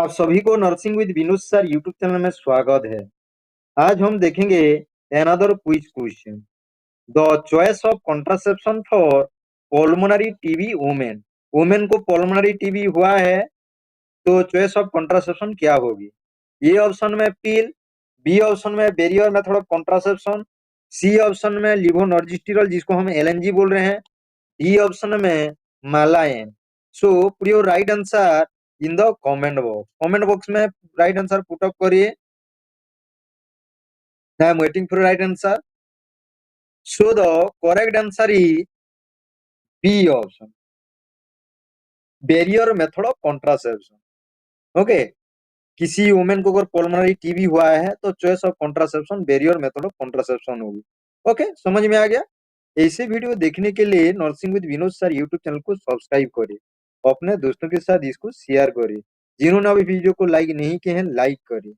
आप सभी को nursing with Vinod sir YouTube channel में स्वागत है। आज हम देखेंगे another quiz question. The choice of contraception for pulmonary TB women. Women को पल्मोनरी टीबी हुआ है तो चॉइस ऑफ कॉन्ट्रासेप्शन क्या होगी? ए ऑप्शन में पिल, बी ऑप्शन में barrier method of contraception, C option में लिवोनॉर्जिस्टिरल जिसको हम एलएनजी बोल रहे हैं, डी ऑप्शन में मालायन। So put your right answer in the comment box. Comment box में राइट आंसर पुट अप करिए। I am waiting for right answer. So the correct answer is B option, barrier method of contraception. Okay, किसी women को अगर pulmonary TB हुआ है तो choice of contraception barrier method of contraception होगी। Okay, समझ में आ गया। ऐसे वीडियो देखने के लिए nursing with Vinod sir YouTube channel को सब्सक्राइब करिए, अपने दोस्तों के साथ इसको शेयर करिए। जिन्होंने अभी वीडियो को लाइक नहीं किए हैं लाइक करिए।